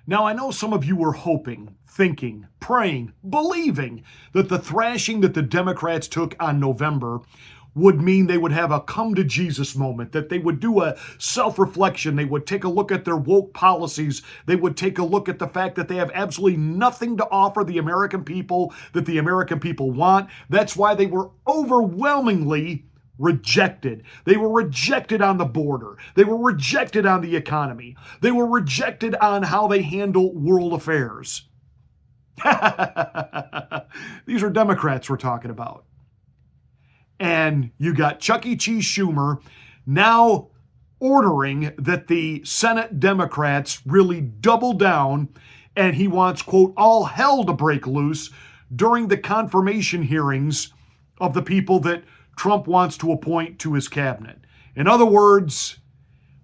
Now, I know some of you were hoping, thinking, praying, believing that the thrashing that the Democrats took on November would mean they would have a come to Jesus moment, that they would do a self reflection, they would take a look at their woke policies, they would take a look at the fact that they have absolutely nothing to offer the American people that the American people want. That's why they were overwhelmingly rejected. They were rejected on the border. They were rejected on the economy. They were rejected on how they handle world affairs. These are Democrats we're talking about. And you got Chuck E. Cheese Schumer now ordering that the Senate Democrats really double down, and he wants, quote, all hell to break loose during the confirmation hearings of the people that Trump wants to appoint to his cabinet. In other words,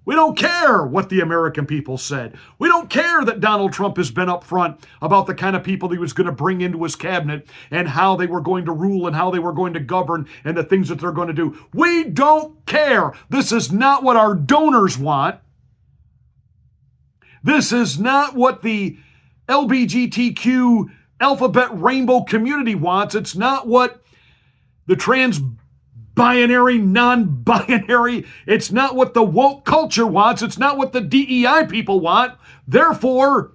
we don't care what the American people said. We don't care that Donald Trump has been upfront about the kind of people he was going to bring into his cabinet and how they were going to rule and how they were going to govern and the things that they're going to do. We don't care. This is not what our donors want. This is not what the LGBTQ alphabet rainbow community wants. It's not what the trans-binary, non-binary, it's not what the woke culture wants. It's not what the DEI people want. Therefore,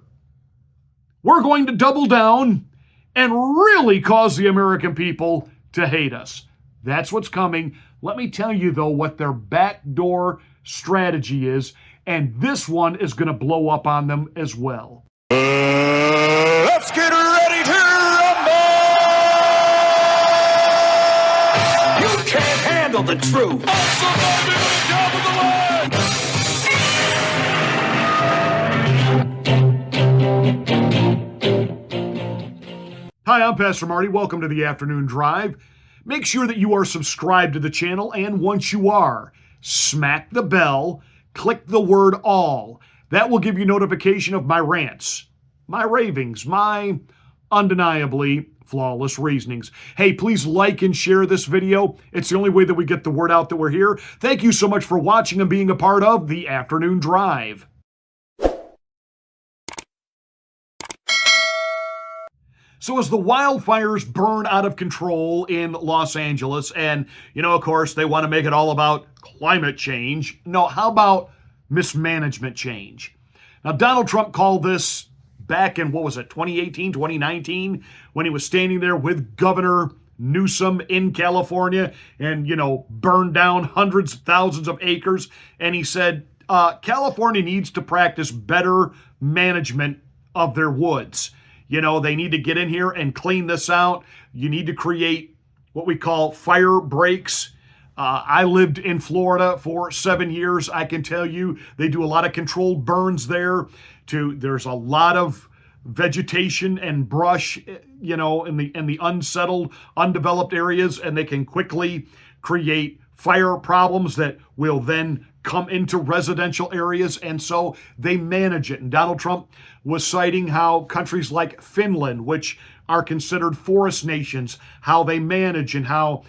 we're going to double down and really cause the American people to hate us. That's what's coming. Let me tell you, though, what their backdoor strategy is, and this one is going to blow up on them as well. Let's get ready to rumble! You can't handle the truth. I'm surviving on the top of the line! Hi, I'm Pastor Marty. Welcome to the Afternoon Drive. Make sure that you are subscribed to the channel, and once you are, smack the bell, click the word all. That will give you notification of my rants, my ravings, my undeniably flawless reasonings. Hey, please like and share this video. It's the only way that we get the word out that we're here. Thank you so much for watching and being a part of the Afternoon Drive. So as the wildfires burn out of control in Los Angeles, and, of course, they want to make it all about climate change. No, how about mismanagement change? Now, Donald Trump called this back in, 2018, 2019, when he was standing there with Governor Newsom in California and, burned down hundreds of thousands of acres. And he said, California needs to practice better management of their woods. They need to get in here and clean this out. You need to create what we call fire breaks. I lived in Florida for 7 years. I can tell you they do a lot of controlled burns there. There's a lot of vegetation and brush, in the unsettled, undeveloped areas, and they can quickly create fire problems that will then come into residential areas, and so they manage it. And Donald Trump was citing how countries like Finland, which are considered forest nations, how they manage and how,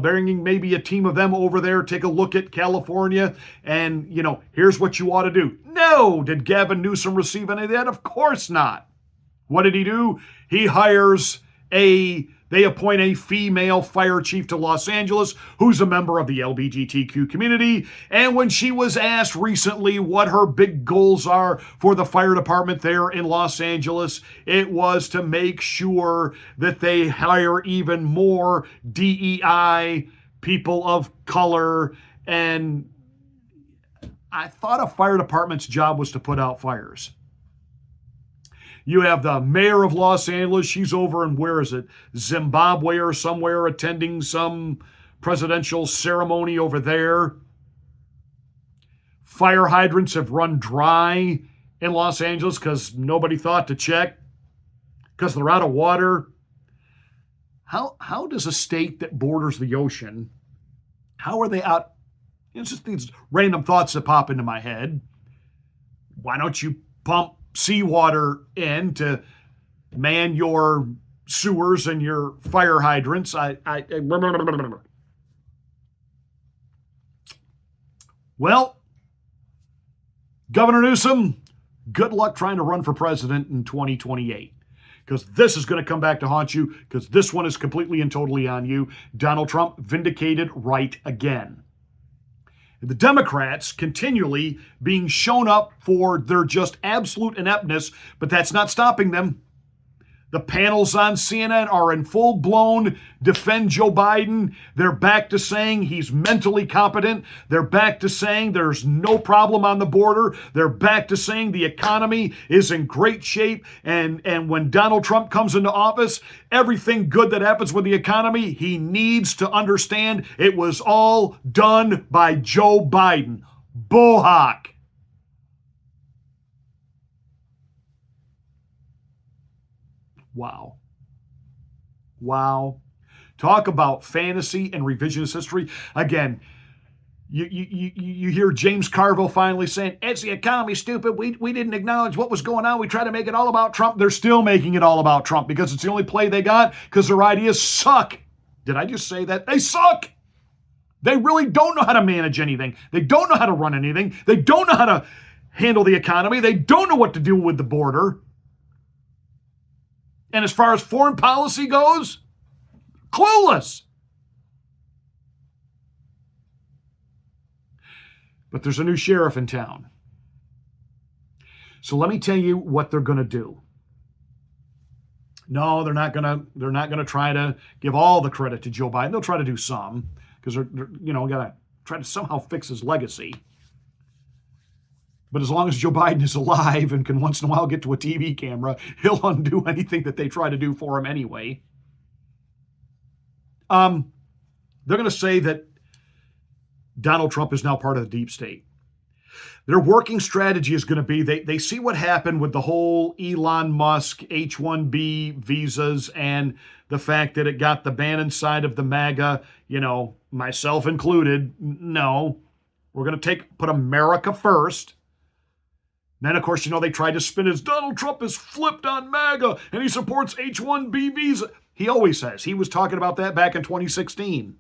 bringing maybe a team of them over there, take a look at California and, here's what you ought to do. No! Did Gavin Newsom receive any of that? Of course not. What did he do? He they appoint a female fire chief to Los Angeles who's a member of the LGBTQ community. And when she was asked recently what her big goals are for the fire department there in Los Angeles, it was to make sure that they hire even more DEI, people of color. And I thought a fire department's job was to put out fires. You have the mayor of Los Angeles. She's over in, Zimbabwe or somewhere, attending some presidential ceremony over there. Fire hydrants have run dry in Los Angeles because nobody thought to check, because they're out of water. How does a state that borders the ocean, how are they out? It's just these random thoughts that pop into my head. Why don't you pump seawater in to man your sewers and your fire hydrants? Well, Governor Newsom, good luck trying to run for president in 2028. Because this is going to come back to haunt you, because this one is completely and totally on you. Donald Trump vindicated right again. The Democrats continually being shown up for their just absolute ineptness, but that's not stopping them. The panels on CNN are in full-blown defend Joe Biden. They're back to saying he's mentally competent. They're back to saying there's no problem on the border. They're back to saying the economy is in great shape. And when Donald Trump comes into office, everything good that happens with the economy, he needs to understand it was all done by Joe Biden. Bullhawk. Wow. Wow. Talk about fantasy and revisionist history. Again, you hear James Carville finally saying, it's the economy, stupid. We didn't acknowledge what was going on. We tried to make it all about Trump. They're still making it all about Trump because it's the only play they got, because their ideas suck. Did I just say that? They suck. They really don't know how to manage anything. They don't know how to run anything. They don't know how to handle the economy. They don't know what to do with the border. And as far as foreign policy goes, clueless. But there's a new sheriff in town. So let me tell you what they're going to do. No, they're not going to try to give all the credit to Joe Biden. They'll try to do some, because they're got to try to somehow fix his legacy. But as long as Joe Biden is alive and can once in a while get to a TV camera, he'll undo anything that they try to do for him anyway. They're going to say that Donald Trump is now part of the deep state. Their working strategy is going to be, they see what happened with the whole Elon Musk H-1B visas and the fact that it got the Bannon side of the MAGA, myself included. No, we're going to put America first. Then, of course, they tried to spin as Donald Trump is flipped on MAGA and he supports H-1B visa. He always says. He was talking about that back in 2016.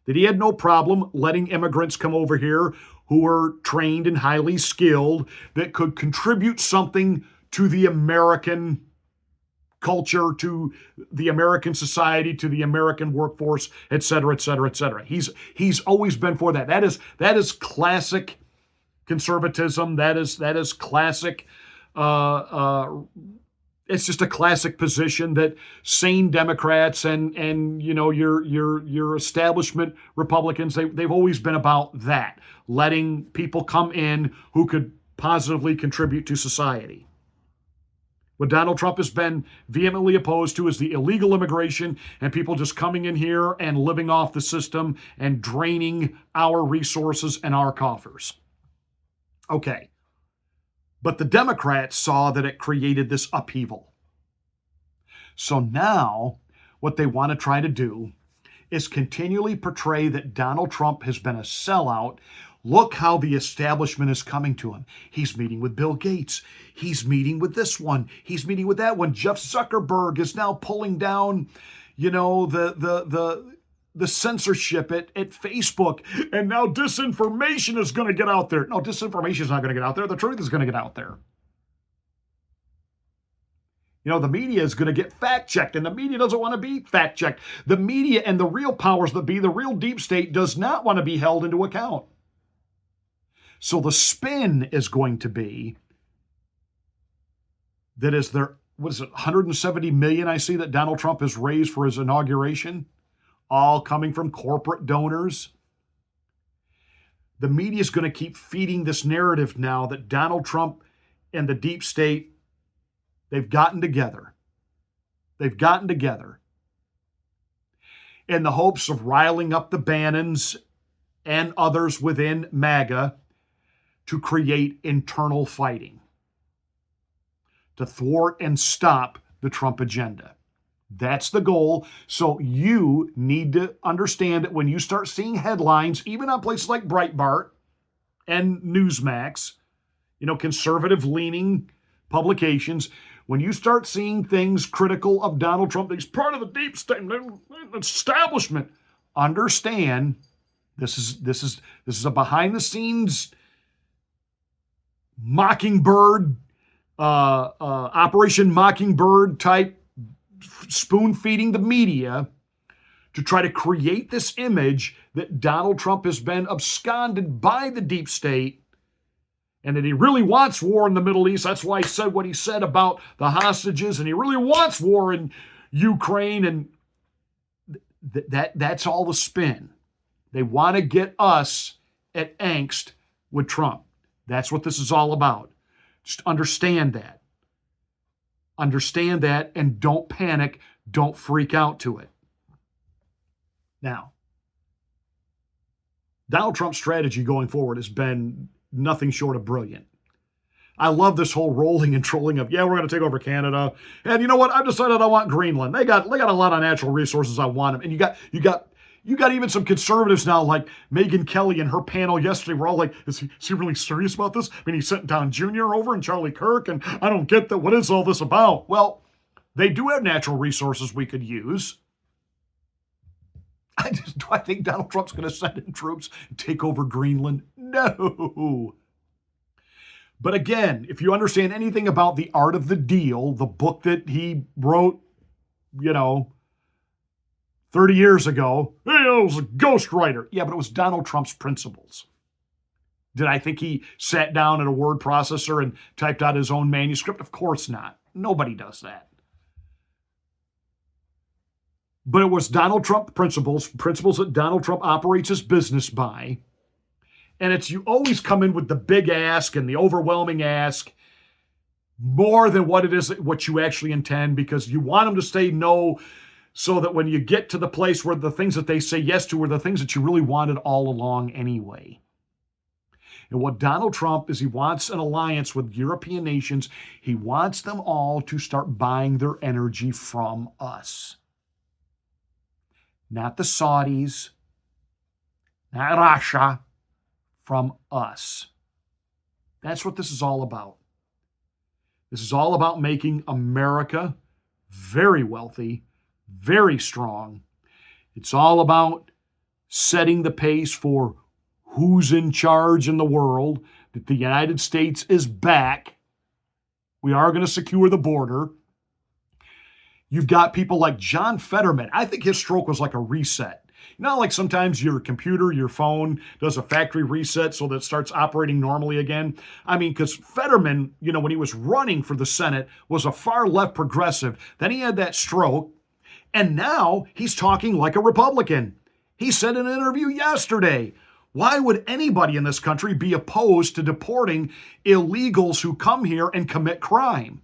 That he had no problem letting immigrants come over here who were trained and highly skilled that could contribute something to the American culture, to the American society, to the American workforce, et cetera, et cetera, et cetera. He's always been for that. That is classic conservatism. That is classic. It's just a classic position that sane Democrats and your establishment Republicans, they've always been about that, letting people come in who could positively contribute to society. What Donald Trump has been vehemently opposed to is the illegal immigration and people just coming in here and living off the system and draining our resources and our coffers. Okay. But the Democrats saw that it created this upheaval. So now what they want to try to do is continually portray that Donald Trump has been a sellout. Look how the establishment is coming to him. He's meeting with Bill Gates. He's meeting with this one. He's meeting with that one. Jeff Zuckerberg is now pulling down, the censorship at Facebook, and now disinformation is going to get out there. No, disinformation is not going to get out there. The truth is going to get out there. The media is going to get fact-checked, and the media doesn't want to be fact-checked. The media and the real powers that be, the real deep state, does not want to be held into account. So the spin is going to be that is there, 170 million I see that Donald Trump has raised for his inauguration, all coming from corporate donors. The media is going to keep feeding this narrative now that Donald Trump and the deep state, they've gotten together. They've gotten together in the hopes of riling up the Bannons and others within MAGA to create internal fighting, to thwart and stop the Trump agenda. That's the goal. So you need to understand that when you start seeing headlines, even on places like Breitbart and Newsmax, conservative-leaning publications, when you start seeing things critical of Donald Trump, he's part of the deep state establishment, understand this is a behind-the-scenes Mockingbird, Operation Mockingbird type spoon feeding the media to try to create this image that Donald Trump has been absconded by the deep state and that he really wants war in the Middle East. That's why he said what he said about the hostages, and he really wants war in Ukraine. And that's all the spin. They want to get us at angst with Trump. That's what this is all about. Just understand that. Understand that and don't panic. Don't freak out to it. Now, Donald Trump's strategy going forward has been nothing short of brilliant. I love this whole rolling and trolling of, yeah, we're going to take over Canada. And you know what? I've decided I want Greenland. They got a lot of natural resources. I want them. And you got even some conservatives now, like Megyn Kelly and her panel yesterday, were all like, is he really serious about this? I mean, he's sitting down Junior over and Charlie Kirk, and I don't get that. What is all this about? Well, they do have natural resources we could use. Do I think Donald Trump's going to send in troops and take over Greenland? No. But again, if you understand anything about The Art of the Deal, the book that he wrote, 30 years ago, it was a ghostwriter. Yeah, but it was Donald Trump's principles. Did I think he sat down at a word processor and typed out his own manuscript? Of course not. Nobody does that. But it was Donald Trump principles that Donald Trump operates his business by. And it's, you always come in with the big ask and the overwhelming ask more than what it is, what you actually intend, because you want them to say no, so that when you get to the place where the things that they say yes to are the things that you really wanted all along anyway. And what Donald Trump is, he wants an alliance with European nations. He wants them all to start buying their energy from us. Not the Saudis, not Russia, from us. That's what this is all about. This is all about making America very wealthy, very strong. It's all about setting the pace for who's in charge in the world, that the United States is back. We are going to secure the border. You've got people like John Fetterman. I think his stroke was like a reset. You know, like sometimes your computer, your phone does a factory reset so that it starts operating normally again. I mean, because Fetterman, when he was running for the Senate, was a far left progressive. Then he had that stroke, and now he's talking like a Republican. He said in an interview yesterday, why would anybody in this country be opposed to deporting illegals who come here and commit crime?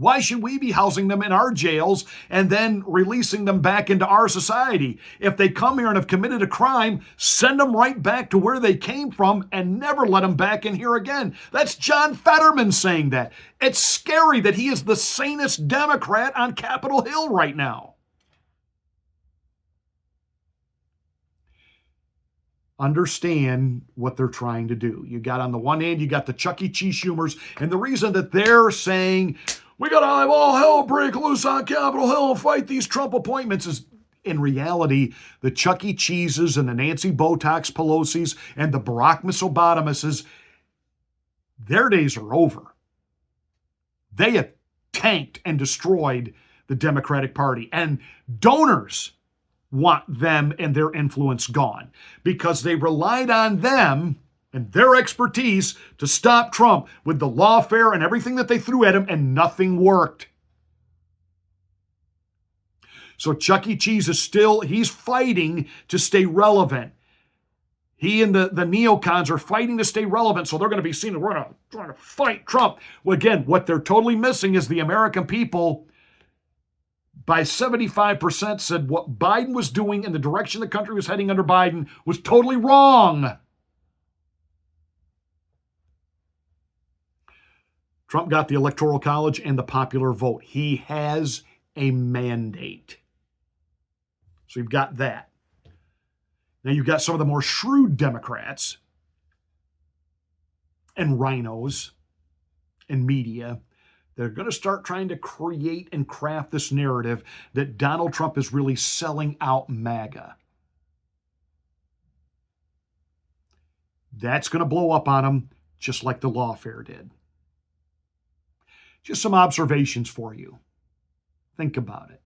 Why should we be housing them in our jails and then releasing them back into our society? If they come here and have committed a crime, send them right back to where they came from and never let them back in here again. That's John Fetterman saying that. It's scary that he is the sanest Democrat on Capitol Hill right now. Understand what they're trying to do. You got, on the one hand, you got the Chuck E. Cheese Schumers, and the reason that they're saying we got to have all hell break loose on Capitol Hill and fight these Trump appointments is, in reality, the Chuck E. Cheeses and the Nancy Botox Pelosi's and the Barack Obamases, their days are over. They have tanked and destroyed the Democratic Party, and donors want them and their influence gone because they relied on them and their expertise to stop Trump with the lawfare and everything that they threw at him, and nothing worked. So Chuck E. Cheese is he's fighting to stay relevant. He and the neocons are fighting to stay relevant, so they're going to be seen as we're trying to fight Trump. Well, again, what they're totally missing is the American people, by 75%, said what Biden was doing and the direction the country was heading under Biden was totally wrong. Trump got the Electoral College and the popular vote. He has a mandate. So you've got that. Now you've got some of the more shrewd Democrats and rhinos and media. They're going to start trying to create and craft this narrative that Donald Trump is really selling out MAGA. That's going to blow up on him. just like the lawfare did. Just some observations for you. Think about it.